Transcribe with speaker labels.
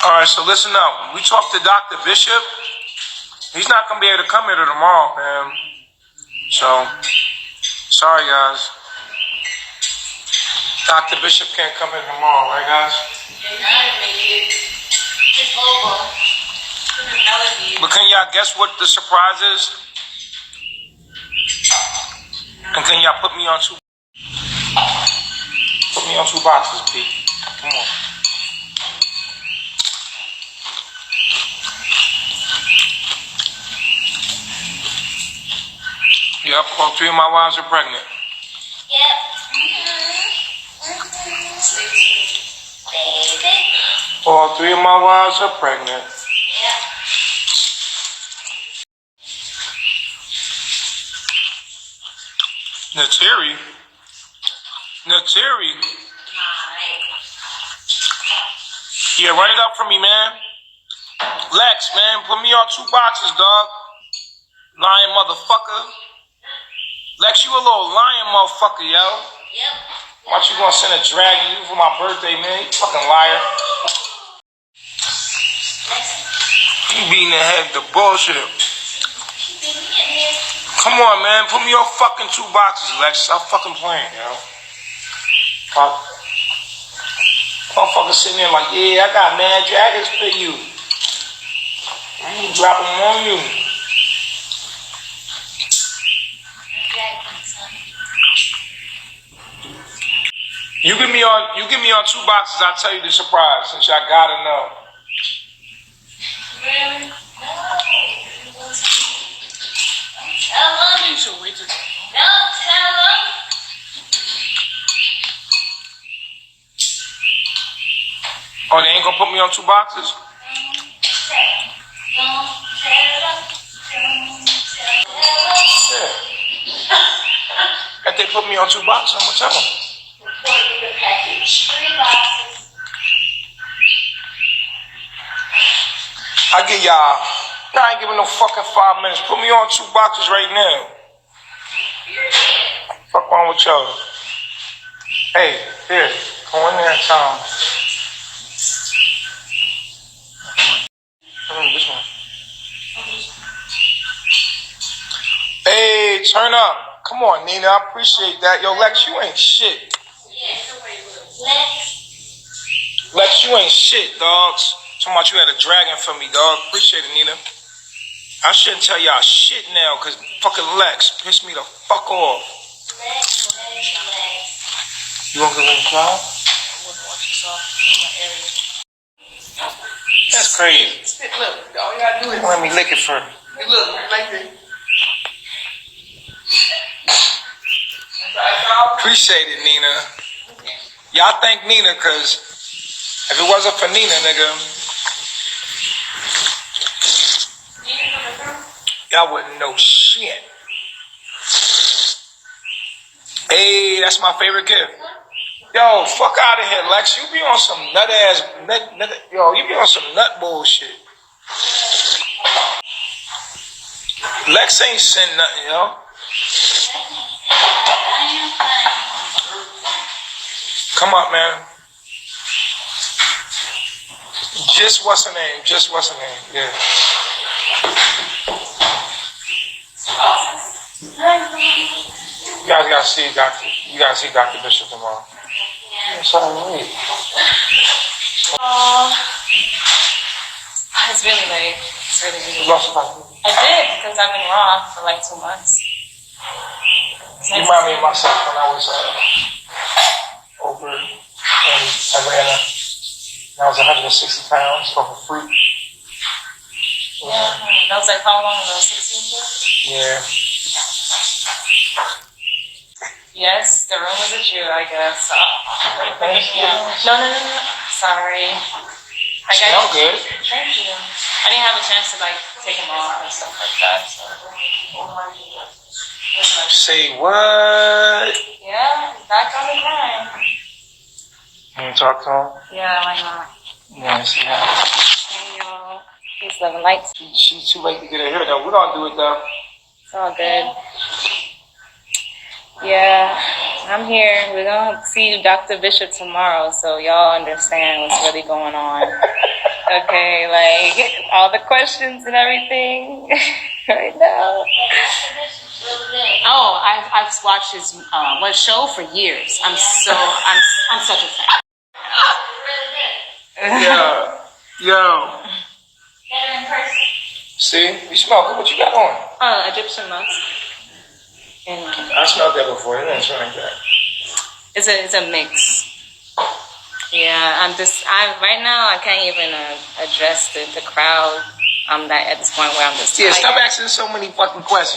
Speaker 1: All right, so listen up. We talked to Dr. Bishop. He's not going to be able to come here tomorrow, man. So, sorry, guys. Dr. Bishop can't come here tomorrow, right, guys? But can y'all guess what the surprise is? And can y'all put me on two boxes, Pete? Come on. Yep, all 3 of my wives are pregnant.
Speaker 2: Yep. Baby.
Speaker 1: All 3 of my wives are pregnant.
Speaker 2: Yep.
Speaker 1: Neytiri. Yeah, run it up for me, man. Lex, man, put me on 2 boxes, dog. Lying motherfucker. Lex, you a little lying motherfucker, yo.
Speaker 2: Yep.
Speaker 1: Why you gonna send a dragon you for my birthday, man? You fucking liar. You beating the head the bullshit. Come on, man. Put me on fucking 2 boxes, Lex. Stop fucking playing, yo. Motherfucker sitting there like, yeah, I got mad dragons for you. I'm gonna drop them on you. You give me on 2 boxes, I'll tell you the surprise, since y'all gotta know.
Speaker 2: Really? No. Tell them. Don't tell them.
Speaker 1: Oh, they ain't gonna put me on 2 boxes?
Speaker 2: Don't tell them.
Speaker 1: Yeah. If they put me on 2 boxes, I'm gonna tell them.
Speaker 2: The package. 3 boxes.
Speaker 1: I get y'all ain't giving no fucking 5 minutes. Put me on 2 boxes right now. Fuck wrong with y'all? Hey, here, go in there and tell them. This one. Hey, turn up. Come on, Nina. I appreciate that. Yo, Lex, you ain't shit. Lex, you ain't shit, dogs. Talking about you had a dragon for me, dog. Appreciate it, Nina. I shouldn't tell y'all shit now, because fucking Lex pissed me the fuck off.
Speaker 2: Lex.
Speaker 1: You want to go in the cloud? That's crazy.
Speaker 3: Look, all you gotta do is
Speaker 1: Let me lick it first.
Speaker 3: look like this.
Speaker 1: Appreciate it, Nina. Y'all thank Nina, because if it wasn't for Nina, nigga, y'all wouldn't know shit. Hey, that's my favorite gift. Yo, fuck out of here, Lex. You be on some nut ass, yo, you be on some nut bullshit. Lex ain't sent nothing, yo. Come up, man. Just what's her name? Yeah. You guys gotta see Dr. Bishop tomorrow. It's all right.
Speaker 4: It's really late. It's really
Speaker 1: You
Speaker 4: late.
Speaker 1: lost about
Speaker 4: I did, because I've been raw for like 2 months.
Speaker 1: You remind me of myself when I was over in Atlanta. I was 160 pounds off of fruit.
Speaker 4: Yeah, that was like how long ago? 16 years?
Speaker 1: Yeah.
Speaker 4: Yes, the room was a Jew, I guess.
Speaker 1: Thank you.
Speaker 4: No. Sorry.
Speaker 1: Smell good.
Speaker 4: Thank you. I didn't have a chance to like take them off and stuff like that. So.
Speaker 1: Say what?
Speaker 4: Yeah, back on the grind.
Speaker 1: Can you talk to him?
Speaker 4: Yeah, why not?
Speaker 1: Yes, yeah.
Speaker 4: Hey, y'all. Peace, love, and light.
Speaker 1: She's too late to get her hair done. We're gonna do it though.
Speaker 4: It's all good. Yeah, I'm here. We're going to see Dr. Bishop tomorrow, so y'all understand what's really going on. Okay, like all the questions and everything right now. Oh, I've watched his one show for years. I'm such a fan.
Speaker 1: Yo.
Speaker 2: Better in person.
Speaker 1: See, you smell good. What you got on?
Speaker 4: Oh, Egyptian musk. And
Speaker 1: I smelled that before. It didn't smell like that.
Speaker 4: it's a mix. Yeah, right now I can't even address the crowd. I'm at this point where I'm just
Speaker 1: Yeah,
Speaker 4: tired.
Speaker 1: stop asking so many fucking questions.